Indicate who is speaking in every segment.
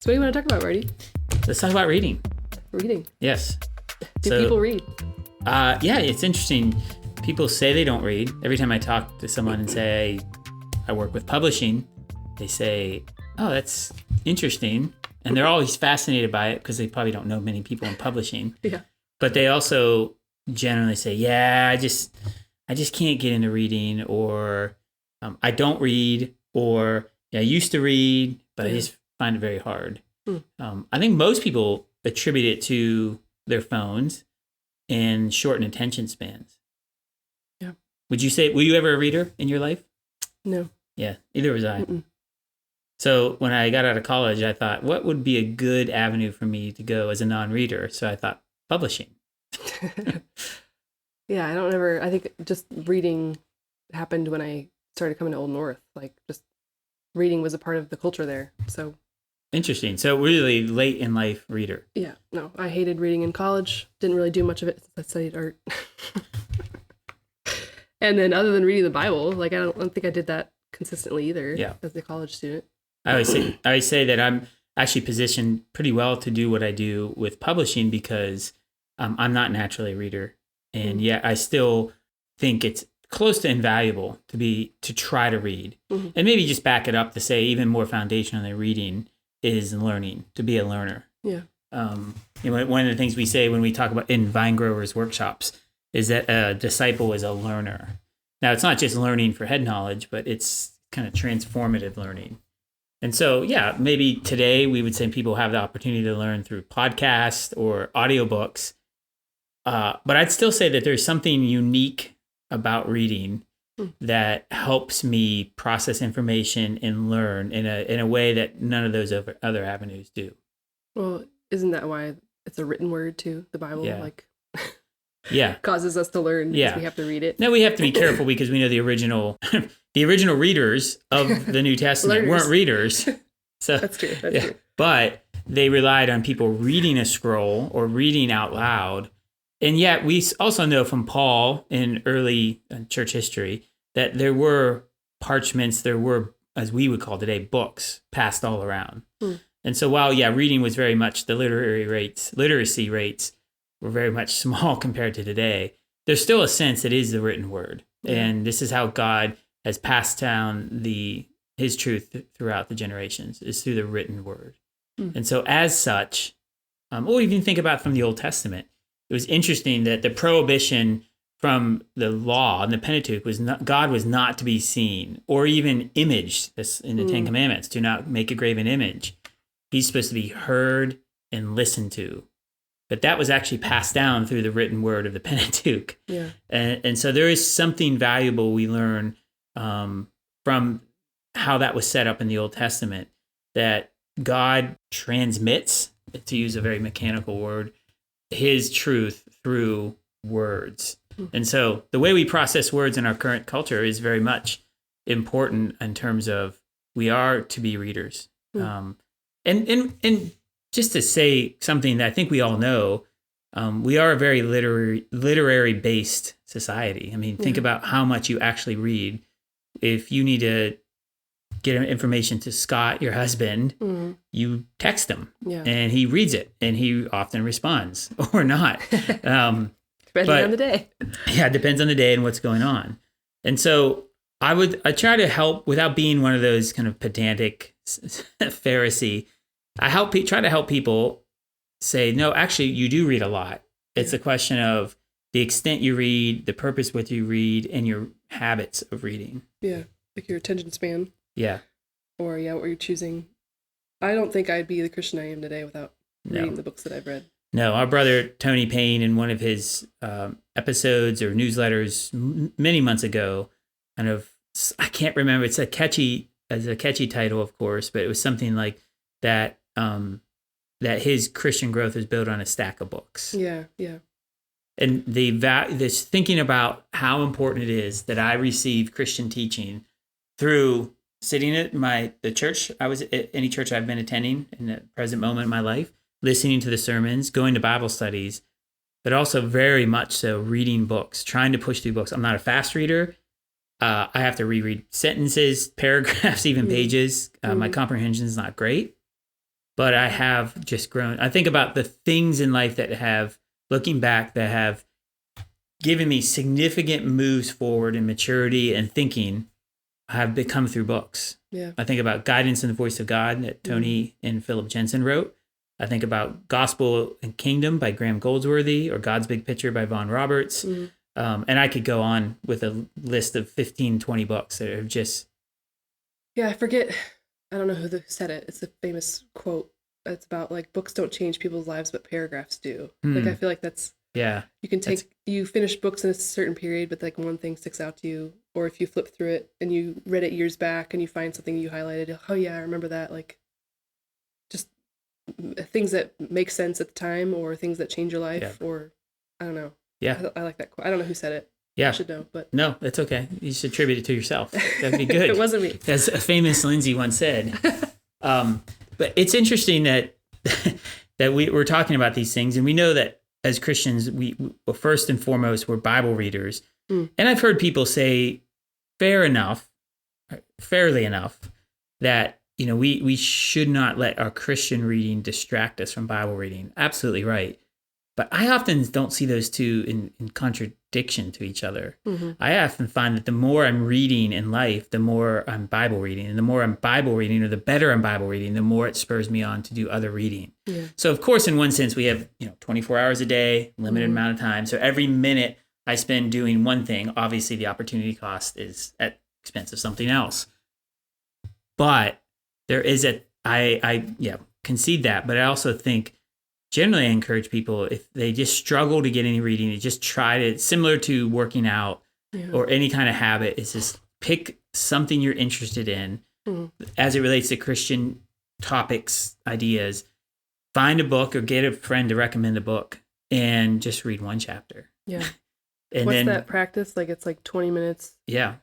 Speaker 1: So what do you want to talk about, Marty?
Speaker 2: Let's talk about reading.
Speaker 1: Reading.
Speaker 2: Yes.
Speaker 1: Do people read?
Speaker 2: Yeah, it's interesting. People say they don't read. Every time I talk to someone and say I work with publishing, they say, oh, that's interesting. And they're always fascinated by it because they probably don't know many people in publishing.
Speaker 1: Yeah.
Speaker 2: But they also generally say, yeah, I just can't get into reading, or I don't read, or yeah, I used to read, but I just find it very hard. I think most people attribute it to their phones and shortened attention spans.
Speaker 1: Yeah.
Speaker 2: Were you ever a reader in your life?
Speaker 1: No.
Speaker 2: Yeah, neither was I.
Speaker 1: Mm-mm.
Speaker 2: So when I got out of college, I thought, what would be a good avenue for me to go as a non-reader? So I thought publishing.
Speaker 1: Yeah, I think just reading happened when I started coming to Old North. Like, just reading was a part of the culture there. So
Speaker 2: Interesting. So really late in life reader.
Speaker 1: yeah, no, I hated reading in college. Didn't really do much of it since I studied art. And then other than reading the Bible, like I don't think I did that consistently either.
Speaker 2: Yeah.
Speaker 1: As a college student.
Speaker 2: I always say that I'm actually positioned pretty well to do what I do with publishing because I'm not naturally a reader, and yet I still think it's close to invaluable to try to read, and maybe just back it up to say even more foundational than reading is learning, to be a learner.
Speaker 1: Yeah.
Speaker 2: One of the things we say when we talk about in Vine Growers workshops is that a disciple is a learner. Now, it's not just learning for head knowledge, but it's kind of transformative learning. And so, yeah, maybe today we would say people have the opportunity to learn through podcasts or audiobooks. But I'd still say that there's something unique about reading that helps me process information and learn in a way that none of those other avenues do.
Speaker 1: Well, isn't that why it's a written word too? The Bible,
Speaker 2: Yeah.
Speaker 1: like,
Speaker 2: Yeah,
Speaker 1: causes us to learn because we have to read it.
Speaker 2: Now we have to be careful because we know the original readers of the New Testament weren't readers. So
Speaker 1: That's true. That's true.
Speaker 2: But they relied on people reading a scroll or reading out loud. And yet we also know from Paul in early church history that there were parchments, there were, as we would call today, books passed all around. And so while, reading was very much, the literacy rates were very much small compared to today, there's still a sense it is the written word. And this is how God has passed down his truth throughout the generations, is through the written word. And so as such, or even think about from the Old Testament, it was interesting that the prohibition from the law and the Pentateuch was not, God was not to be seen or even imaged. This in the Ten Commandments, do not make a graven image. He's supposed to be heard and listened to. But that was actually passed down through the written word of the Pentateuch.
Speaker 1: Yeah.
Speaker 2: And so there is something valuable we learn from how that was set up in the Old Testament, that God transmits, to use a very mechanical word, his truth through words. And so the way we process words in our current culture is very much important in terms of we are to be readers. And just to say something that I think we all know, we are a very literary based society. I mean, think about how much you actually read. If you need to get information to Scott, your husband, you text him and he reads it and he often responds or not.
Speaker 1: Depending on the day.
Speaker 2: Yeah, it depends on the day and what's going on. And so I try to help without being one of those kind of pedantic Pharisee. Try to help people say, no, actually, you do read a lot. It's a question of the extent you read, the purpose with you read, and your habits of reading.
Speaker 1: Yeah, like your attention span.
Speaker 2: Yeah.
Speaker 1: Or, what you're choosing. I don't think I'd be the Christian I am today without reading the books that I've read. No,
Speaker 2: our brother Tony Payne, in one of his episodes or newsletters many months ago, I can't remember. It's a catchy title, of course, but it was something like that. That his Christian growth is built on a stack of books. Yeah. And this thinking about how important it is that I receive Christian teaching through sitting at the church I was at, any church I've been attending in the present moment in my life, listening to the sermons, going to Bible studies, but also very much so reading books, trying to push through books. I'm not a fast reader. I have to reread sentences, paragraphs, even pages. My comprehension is not great. but I have just grown. I think about the things in life that have, looking back, that have given me significant moves forward in maturity and thinking have become through books.
Speaker 1: Yeah.
Speaker 2: I think about Guidance in the Voice of God that Tony and Philip Jensen wrote. I think about Gospel and Kingdom by Graham Goldsworthy, or God's Big Picture by Vaughn Roberts. And I could go on with a list of 15, 20 books that are just...
Speaker 1: Yeah, I forget. I don't know who said it. It's a famous quote. It's about like books don't change people's lives, but paragraphs do. Like I feel like that's...
Speaker 2: Yeah.
Speaker 1: You finish books in a certain period, but like one thing sticks out to you. Or if you flip through it and you read it years back and you find something you highlighted, oh yeah, I remember that. Like just things that make sense at the time, or things that change your life, or I don't know.
Speaker 2: Yeah.
Speaker 1: I like that quote. I don't know who said it.
Speaker 2: Yeah.
Speaker 1: I should know, but
Speaker 2: no, it's okay. You should attribute it to yourself. That'd be good.
Speaker 1: It wasn't me.
Speaker 2: As a famous Lindsay once said. But it's interesting that we're talking about these things, and we know that as Christians, we first and foremost, we're Bible readers. And I've heard people say fairly enough, that, you know, we should not let our Christian reading distract us from Bible reading. Absolutely right. But I often don't see those two in contradiction to each other. I often find that the more I'm reading in life, the more I'm Bible reading. And the more I'm Bible reading, or the better I'm Bible reading, the more it spurs me on to do other reading. Yeah. So, of course, in one sense, we have 24 hours a day, limited amount of time. So every minute I spend doing one thing, obviously the opportunity cost is at expense of something else. But there is I concede that. But I also think, generally, I encourage people, if they just struggle to get any reading, to just try to, similar to working out or any kind of habit, is just pick something you're interested in as it relates to Christian topics, ideas. Find a book or get a friend to recommend a book and just read one chapter.
Speaker 1: Yeah.
Speaker 2: And
Speaker 1: what's
Speaker 2: then,
Speaker 1: that practice? Like it's like 20 minutes.
Speaker 2: Yeah.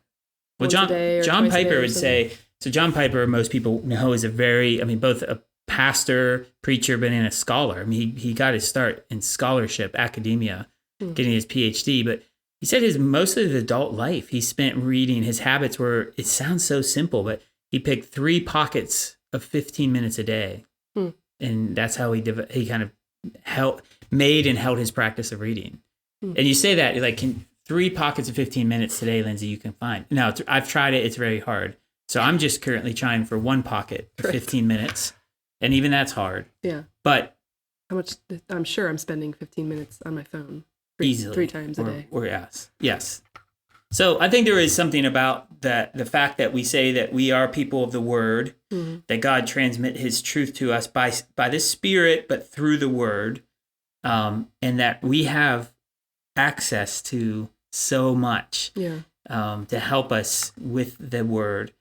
Speaker 2: Well,
Speaker 1: John
Speaker 2: Piper would say, so John Piper, most people know, is both a pastor, preacher, but and a scholar. I mean, he got his start in scholarship, academia, getting his PhD. But he said most of his adult life he spent reading. His habits were, it sounds so simple, but he picked 3 pockets of 15 minutes a day. And that's how he kind of made and held his practice of reading. And you say that, like, 3 pockets of 15 minutes today, Lindsay, you can find. Now, I've tried it. It's very hard. So I'm just currently trying for 1 pocket for 15 minutes. And even that's hard. Yeah. But
Speaker 1: how much? I'm sure I'm spending 15 minutes on my phone
Speaker 2: easily
Speaker 1: 3 times a day.
Speaker 2: Or yes. So I think there is something about that, the fact that we say that we are people of the Word, that God transmit His truth to us by the Spirit, but through the Word, and that we have access to so much to help us with the Word.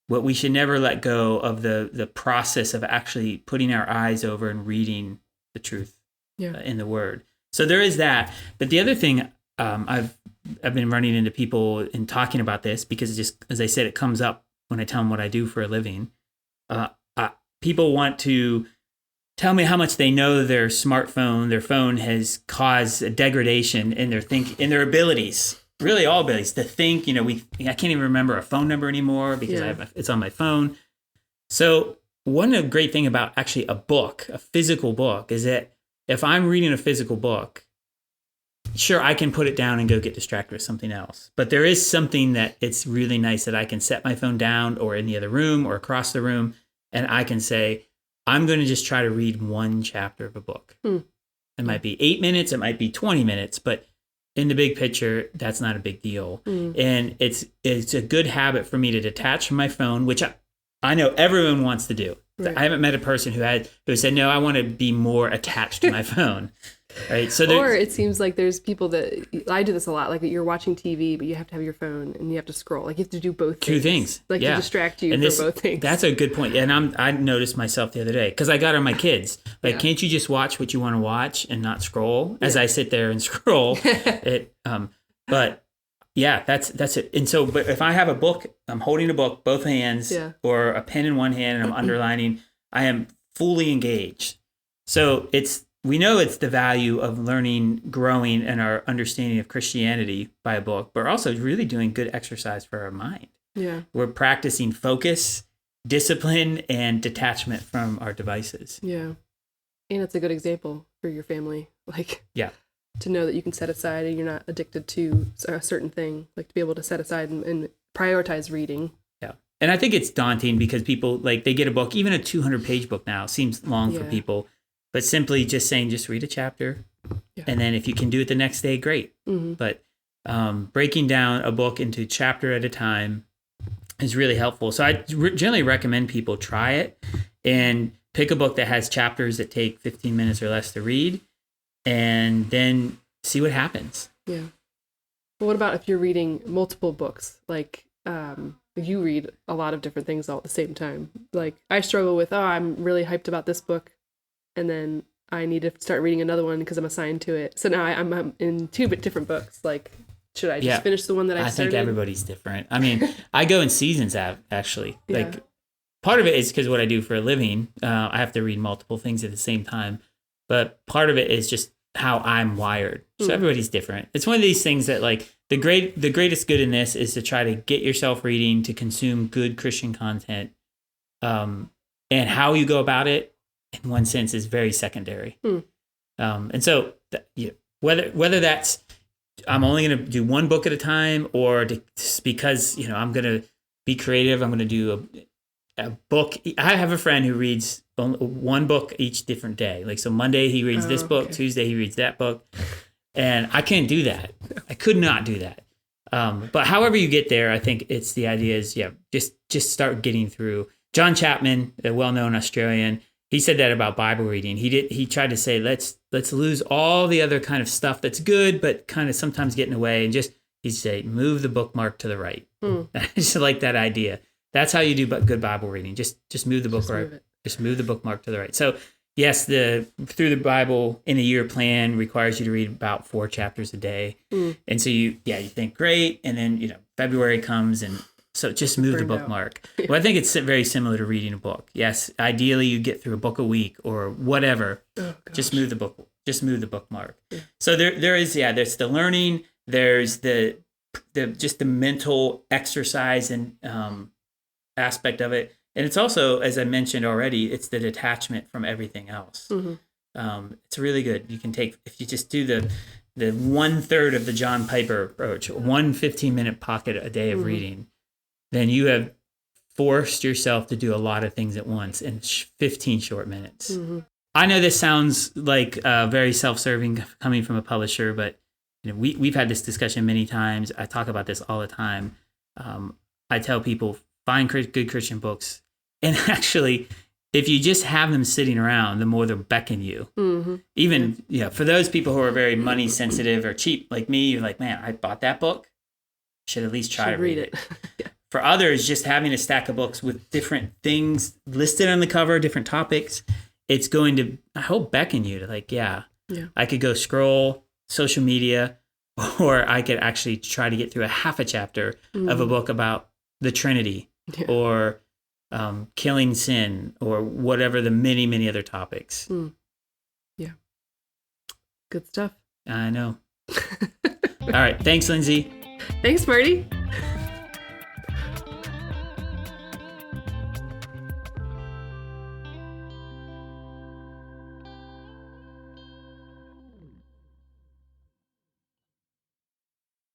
Speaker 2: What we should never let go of the process of actually putting our eyes over and reading the truth in the Word. So there is that. But the other thing, I've been running into people in talking about this, because it just, as I said, it comes up when I tell them what I do for a living. People want to tell me how much they know their phone has caused a degradation in their abilities. Really, all abilities to think. I can't even remember a phone number anymore because it's on my phone. So one great thing about actually a physical book, is that if I'm reading a physical book, sure, I can put it down and go get distracted with something else. But there is something that it's really nice that I can set my phone down, or in the other room or across the room, and I can say, I'm going to just try to read 1 chapter of a book. It might be 8 minutes, it might be 20 minutes, but in the big picture, that's not a big deal. And it's a good habit for me to detach from my phone, which I know everyone wants to do. Right. I haven't met a person who said, no, I want to be more attached to my phone. Right. So
Speaker 1: or it seems like there's people that, I do this a lot, like you're watching TV, but you have to have your phone and you have to scroll. Like you have to do both things.
Speaker 2: 2 things.
Speaker 1: Like to distract you for both things.
Speaker 2: That's a good point. And I noticed myself the other day, because I got on my kids. Like, can't you just watch what you want to watch and not scroll? As I sit there and scroll. But yeah, that's it. And so, but if I have a book, I'm holding a book, both hands, or a pen in one hand, and I'm underlining, I am fully engaged. So we know it's the value of learning, growing in our understanding of Christianity by a book, but we're also really doing good exercise for our mind. Yeah. We're practicing focus discipline and detachment from our devices.
Speaker 1: Yeah. And it's a good example for your family. Like,
Speaker 2: Yeah.
Speaker 1: to know that you can set aside and you're not addicted to a certain thing, like to be able to set aside and prioritize reading.
Speaker 2: Yeah. And I think it's daunting because people, like, they get a book, even a 200-page book now seems long for people, but simply just saying, just read a chapter. Yeah. And then if you can do it the next day, great. Mm-hmm. But breaking down a book into chapter at a time is really helpful. So I generally recommend people try it and pick a book that has chapters that take 15 minutes or less to read, and then see what happens.
Speaker 1: Yeah. Well, what about if you're reading multiple books? Like, you read a lot of different things all at the same time. Like, I struggle with, I'm really hyped about this book, and then I need to start reading another one because I'm assigned to it. So now I'm in two different books. Like, should I just finish the one that I started?
Speaker 2: I think everybody's different. I mean, I go in seasons, actually. Yeah. Like, part of it is because what I do for a living, I have to read multiple things at the same time. But part of it is just how I'm wired. So everybody's different. It's one of these things that, like, the greatest good in this is to try to get yourself reading, to consume good Christian content. And how you go about it, in one sense, is very secondary. And so whether that's I'm only going to do one book at a time, or because I'm going to be creative, I'm going to do a book. I have a friend who reads one book each different day. Like, so Monday he reads this book, Tuesday he reads that book, and I can't do that. I could not do that. But however you get there, I think it's the idea is just start getting through. John Chapman, a well-known Australian, he said that about Bible reading. He tried to say, let's lose all the other kind of stuff that's good, but kind of sometimes get in the way, and he'd say, move the bookmark to the right. I just like that idea. That's how you do good Bible reading. Just move the book right. Just move the bookmark to the right. So yes, the Through the Bible in a Year plan requires you to read about 4 chapters a day. And so you think, great, and then February comes, and so just move the bookmark. Well, I think it's very similar to reading a book. Yes, ideally you get through a book a week or whatever. Just move the book. Just move the bookmark. Yeah. So there is there's the learning. There's the just the mental exercise and aspect of it, and it's also, as I mentioned already, it's the detachment from everything else. It's really good. You can take, if you just do the 1/3 of the John Piper approach, 1 15-minute pocket a day of reading, then you have forced yourself to do a lot of things at once in 15 short minutes. I know this sounds like very self-serving coming from a publisher, but we've had this discussion many times. I talk about this all the time. I tell people, find good Christian books. And actually, if you just have them sitting around, the more they'll beckon you. Even, for those people who are very money sensitive or cheap, like me, you're like, man, I bought that book. Should at least try to read it. For others, just having a stack of books with different things listed on the cover, different topics, it's going to, I hope, beckon you to I could go scroll social media, or I could actually try to get through a half a chapter of a book about the Trinity or killing sin, or whatever the many, many other topics.
Speaker 1: Yeah. Good stuff.
Speaker 2: I know. All right. Thanks, Lindsay.
Speaker 1: Thanks, Marty.